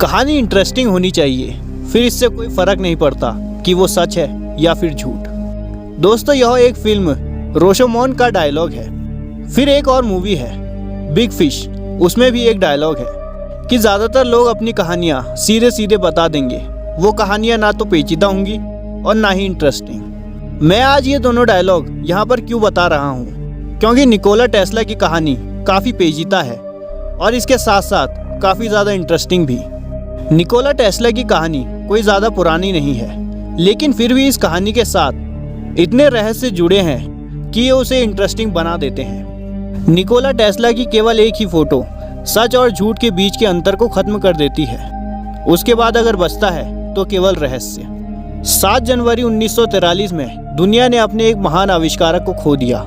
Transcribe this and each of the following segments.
कहानी इंटरेस्टिंग होनी चाहिए, फिर इससे कोई फर्क नहीं पड़ता कि वो सच है या फिर झूठ। दोस्तों, यह एक फिल्म रोशोमोन का डायलॉग है। फिर एक और मूवी है बिग फिश, उसमें भी एक डायलॉग है कि ज़्यादातर लोग अपनी कहानियाँ सीधे सीधे बता देंगे। वो कहानियाँ ना तो पेचीदा होंगी और ना ही इंटरेस्टिंग। मैं आज ये दोनों डायलॉग यहाँ पर क्यों बता रहा हूँ, क्योंकि निकोला टेस्ला की कहानी काफ़ी पेचीदा है और इसके साथ साथ काफ़ी ज़्यादा इंटरेस्टिंग भी। निकोला टेस्ला की कहानी कोई ज़्यादा पुरानी नहीं है, लेकिन फिर भी इस कहानी के साथ इतने रहस्य जुड़े हैं कि ये उसे इंटरेस्टिंग बना देते हैं। निकोला टेस्ला की केवल एक ही फोटो सच और झूठ के बीच के अंतर को खत्म कर देती है। उसके बाद अगर बचता है तो केवल रहस्य। 7 जनवरी 1943 में दुनिया ने अपने एक महान आविष्कारक को खो दिया।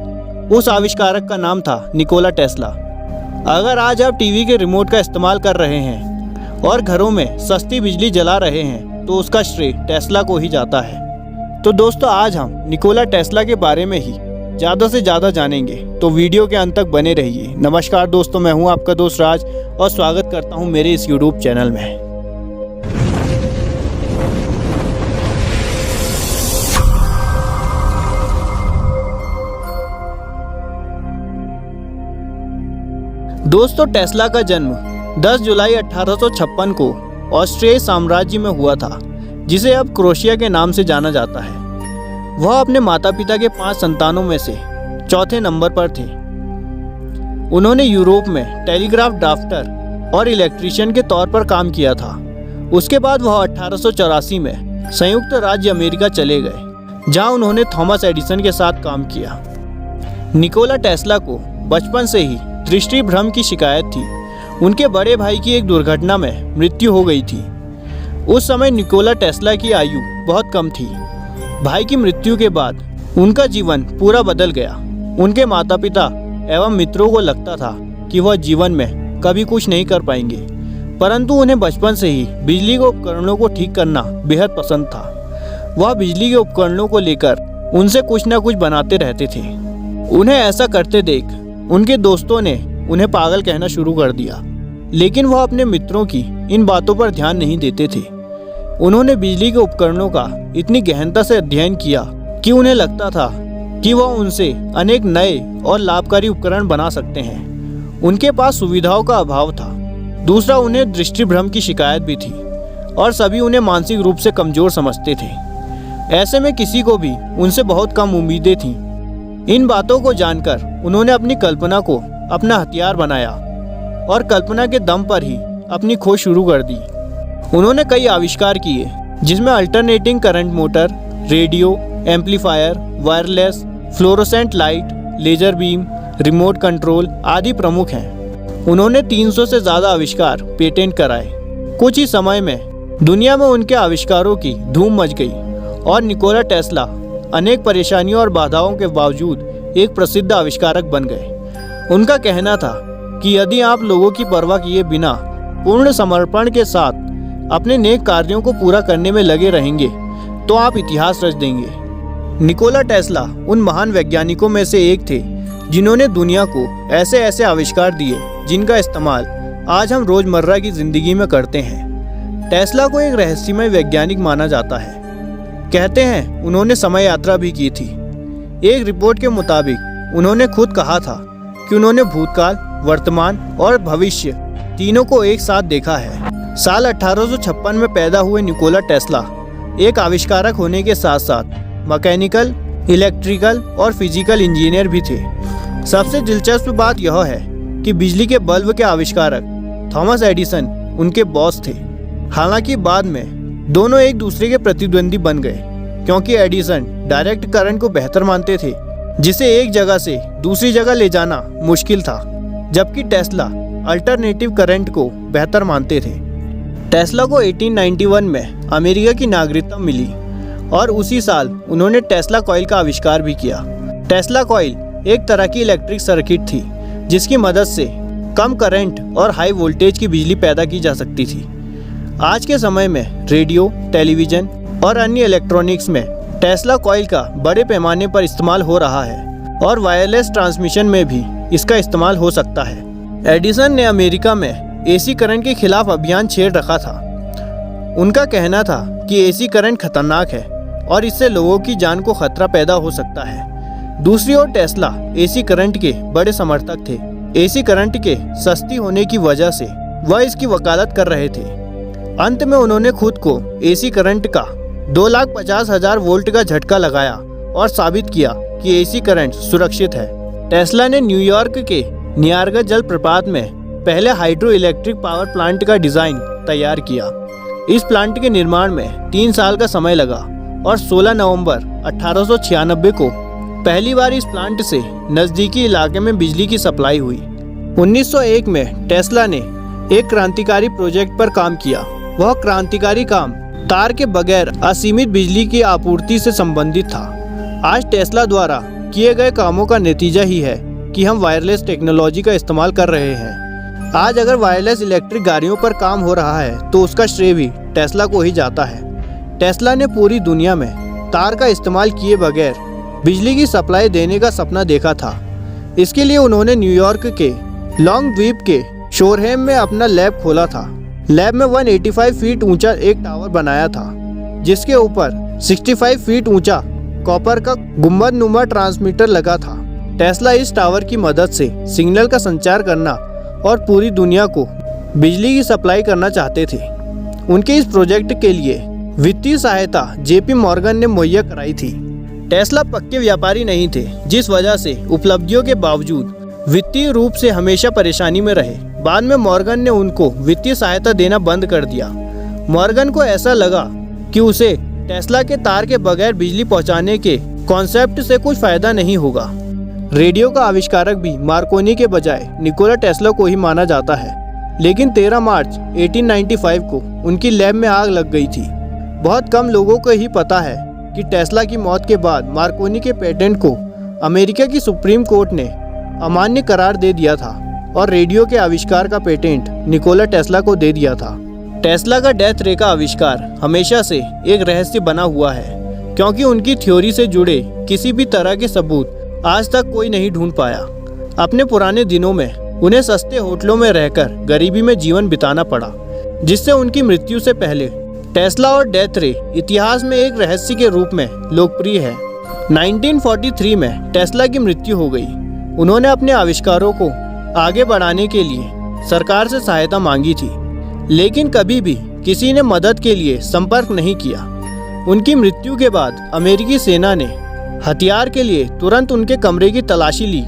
उस आविष्कारक का नाम था निकोला टेस्ला। अगर आज आप टीवी के रिमोट का इस्तेमाल कर रहे हैं और घरों में सस्ती बिजली जला रहे हैं तो उसका श्रेय टेस्ला को ही जाता है। तो दोस्तों, आज हम निकोला टेस्ला के बारे में ही ज़्यादा से ज़्यादा जानेंगे, तो वीडियो के अंत तक बने रहिए। नमस्कार दोस्तों, मैं हूं आपका दोस्त राज और स्वागत करता हूं मेरे इस यूट्यूब चैनल में। दोस्तों, टेस्ला का जन्म 10 जुलाई 1856 को ऑस्ट्रियाई साम्राज्य में हुआ था, जिसे अब क्रोएशिया के नाम से जाना जाता है। वह अपने माता पिता के 5 संतानों में से चौथे नंबर पर थे। उन्होंने यूरोप में टेलीग्राफ ड्राफ्टर और इलेक्ट्रीशियन के तौर पर काम किया था। उसके बाद वह 1884 में संयुक्त राज्य अमेरिका चले गए, जहां उन्होंने थॉमस एडिसन के साथ काम किया। निकोला टेस्ला को बचपन से ही दृष्टि भ्रम की शिकायत थी। उनके बड़े भाई की एक दुर्घटना में मृत्यु हो गई थी। उस समय निकोला टेस्ला की आयु बहुत कम थी। भाई की मृत्यु के बाद उनका जीवन पूरा बदल गया। उनके माता पिता एवं मित्रों को लगता था कि वह जीवन में कभी कुछ नहीं कर पाएंगे, परंतु उन्हें बचपन से ही बिजली के उपकरणों को ठीक करना बेहद पसंद था। वह बिजली के उपकरणों को लेकर उनसे कुछ न कुछ बनाते रहते थे। उन्हें ऐसा करते देख उनके दोस्तों ने उन्हें पागल कहना शुरू कर दिया, लेकिन वह अपने मित्रों की इन बातों पर ध्यान नहीं देते थे। उन्होंने बिजली के उपकरणों का इतनी गहनता से अध्ययन किया कि उन्हें लगता था कि वह उनसे अनेक नए और लाभकारी उपकरण बना सकते हैं। उनके पास सुविधाओं का अभाव था। दूसरा, उन्हें दृष्टि भ्रम की शिकायत भी थी और सभी उन्हें मानसिक रूप से कमजोर समझते थे। ऐसे में किसी को भी उनसे बहुत कम उम्मीदें थीं। इन बातों को जानकर उन्होंने अपनी कल्पना को अपना हथियार बनाया और कल्पना के दम पर ही अपनी खोज शुरू कर दी। उन्होंने कई आविष्कार किए, जिसमें alternating current motor, radio, amplifier, wireless, fluorescent light, laser beam, remote control आदि प्रमुख हैं। उन्होंने 300 से ज़्यादा आविष्कार पेटेंट कराए। कुछ ही समय में दुनिया में उनके आविष्कारों की धूम मच गई और निकोला टेस्ला अनेक परेशानियों और बाधाओं के बावजूद एक प्रसिद्ध आविष्कारक बन गए। उनका कहना था कि यदि आप लोगों की परवाह किए बिना पूर्ण समर्पण के साथ अपने नेक कार्यों को पूरा करने में लगे रहेंगे तो आप इतिहास रच देंगे। निकोला टेस्ला उन महान वैज्ञानिकों में से एक थे जिन्होंने दुनिया को ऐसे ऐसे आविष्कार दिए जिनका इस्तेमाल आज हम रोजमर्रा की जिंदगी में करते हैं। टेस्ला को एक रहस्यमय वैज्ञानिक माना जाता है। कहते हैं उन्होंने समय यात्रा भी की थी। एक रिपोर्ट के मुताबिक उन्होंने खुद कहा था कि उन्होंने भूतकाल, वर्तमान और भविष्य तीनों को एक साथ देखा है। साल 1856 में पैदा हुए निकोला टेस्ला एक आविष्कारक होने के साथ साथ मैकेनिकल, इलेक्ट्रिकल और फिजिकल इंजीनियर भी थे। सबसे दिलचस्प बात यह है कि बिजली के बल्ब के आविष्कारक थॉमस एडिसन उनके बॉस थे। हालांकि बाद में दोनों एक दूसरे के प्रतिद्वंदी बन गए, क्योंकि एडिसन डायरेक्ट करंट को बेहतर मानते थे, जिसे एक जगह से दूसरी जगह ले जाना मुश्किल था, जबकि टेस्ला अल्टरनेटिव करंट को बेहतर मानते थे। टेस्ला को 1891 में अमेरिका की नागरिकता मिली और उसी साल उन्होंने टेस्ला कॉइल का आविष्कार भी किया। टेस्ला कॉइल एक तरह की इलेक्ट्रिक सर्किट थी जिसकी मदद से कम करंट और हाई वोल्टेज की बिजली पैदा की जा सकती थी। आज के समय में रेडियो, टेलीविज़न और अन्य इलेक्ट्रॉनिक्स में टेस्ला कॉइल का बड़े पैमाने पर इस्तेमाल हो रहा है और वायरलेस ट्रांसमिशन में भी इसका इस्तेमाल हो सकता है। एडिसन ने अमेरिका में एसी करंट के खिलाफ अभियान छेड़ रखा था। उनका कहना था कि एसी करंट खतरनाक है और इससे लोगों की जान को खतरा पैदा हो सकता है। दूसरी ओर टेस्ला एसी करंट के बड़े समर्थक थे। एसी करंट के सस्ती होने की वजह से वह इसकी वकालत कर रहे थे। अंत में उन्होंने खुद को एसी करंट का 2,50,000 वोल्ट का झटका लगाया और साबित किया कि एसी करंट सुरक्षित है। टेस्ला ने न्यूयॉर्क के नियाग्रा जलप्रपात में पहले हाइड्रो इलेक्ट्रिक पावर प्लांट का डिजाइन तैयार किया। इस प्लांट के निर्माण में 3 साल का समय लगा और 16 नवंबर 1896 को पहली बार इस प्लांट से नजदीकी इलाके में बिजली की सप्लाई हुई। 1901 में टेस्ला ने एक क्रांतिकारी प्रोजेक्ट पर काम किया। वह क्रांतिकारी काम तार के बगैर असीमित बिजली की आपूर्ति से संबंधित था। आज टेस्ला द्वारा किए गए कामों का नतीजा ही है कि हम वायरलेस टेक्नोलॉजी का इस्तेमाल कर रहे हैं। आज अगर वायरलेस इलेक्ट्रिक गाड़ियों पर काम हो रहा है तो उसका श्रेय भी टेस्ला को ही जाता है। टेस्ला ने पूरी दुनिया में तार का इस्तेमाल किए बगैर बिजली की सप्लाई देने का सपना देखा था। इसके लिए उन्होंने न्यूयॉर्क के लॉन्ग द्वीप के शोरहेम में अपना लैब खोला था। लैब में 185 फीट ऊंचा एक टावर बनाया था, जिसके ऊपर 65 फीट ऊंचा कॉपर का गुंबद नुमा ट्रांसमीटर लगा था। टेस्ला इस टावर की मदद से सिग्नल का संचार करना और पूरी दुनिया को बिजली की सप्लाई करना चाहते थे। उनके इस प्रोजेक्ट के लिए वित्तीय सहायता जेपी मॉर्गन ने मुहैया कराई थी। टेस्ला पक्के व्यापारी नहीं थे, जिस वजह से उपलब्धियों के बावजूद वित्तीय रूप से हमेशा परेशानी में रहे। बाद में मॉर्गन ने उनको वित्तीय सहायता देना बंद कर दिया। मॉर्गन को ऐसा लगा कि उसे टेस्ला के तार के बगैर बिजली पहुंचाने के कॉन्सेप्ट से कुछ फायदा नहीं होगा। रेडियो का आविष्कारक भी मार्कोनी के बजाय निकोला टेस्ला को ही माना जाता है, लेकिन 13 मार्च 1895 को उनकी लैब में आग लग गई थी। बहुत कम लोगों को ही पता है कि टेस्ला की मौत के बाद मार्कोनी के पेटेंट को अमेरिका की सुप्रीम कोर्ट ने अमान्य करार दे दिया था और रेडियो के आविष्कार का पेटेंट निकोला टेस्ला को दे दिया था। टेस्ला का डेथ रे का आविष्कार हमेशा से एक रहस्य बना हुआ है, क्योंकि उनकी थ्योरी से जुड़े किसी भी तरह के सबूत आज तक कोई नहीं ढूंढ पाया। अपने पुराने दिनों में उन्हें सस्ते होटलों में रहकर गरीबी में जीवन बिताना पड़ा, जिससे उनकी मृत्यु से पहले टेस्ला और डेथ रे इतिहास में एक रहस्य के रूप में लोकप्रिय है। 1943 में टेस्ला की मृत्यु हो गई। उन्होंने अपने आविष्कारों को आगे बढ़ाने के लिए सरकार से सहायता मांगी थी, लेकिन कभी भी किसी ने मदद के लिए संपर्क नहीं किया। उनकी मृत्यु के बाद अमेरिकी सेना ने हथियार के लिए तुरंत उनके कमरे की तलाशी ली।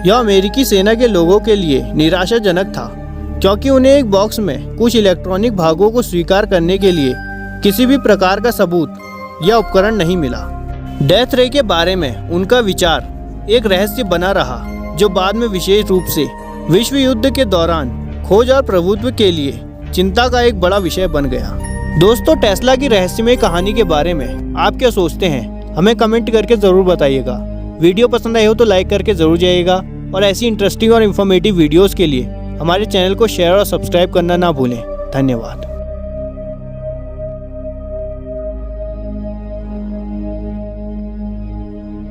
यह अमेरिकी सेना के लोगों के लिए निराशाजनक था, क्योंकि उन्हें एक बॉक्स में कुछ इलेक्ट्रॉनिक भागों को स्वीकार करने के लिए किसी भी प्रकार का सबूत या उपकरण नहीं मिला। डेथ रे के बारे में उनका विचार एक रहस्य बना रहा, जो बाद में विशेष रूप से विश्व युद्ध के दौरान खोज और प्रभुत्व के लिए चिंता का एक बड़ा विषय बन गया। दोस्तों, टेस्ला की रहस्यमय कहानी के बारे में आप क्या सोचते हैं? हमें कमेंट करके ज़रूर बताइएगा। वीडियो पसंद आई हो तो लाइक करके ज़रूर जाइएगा और ऐसी इंटरेस्टिंग और इन्फॉर्मेटिव वीडियोस के लिए हमारे चैनल को शेयर और सब्सक्राइब करना ना भूलें। धन्यवाद।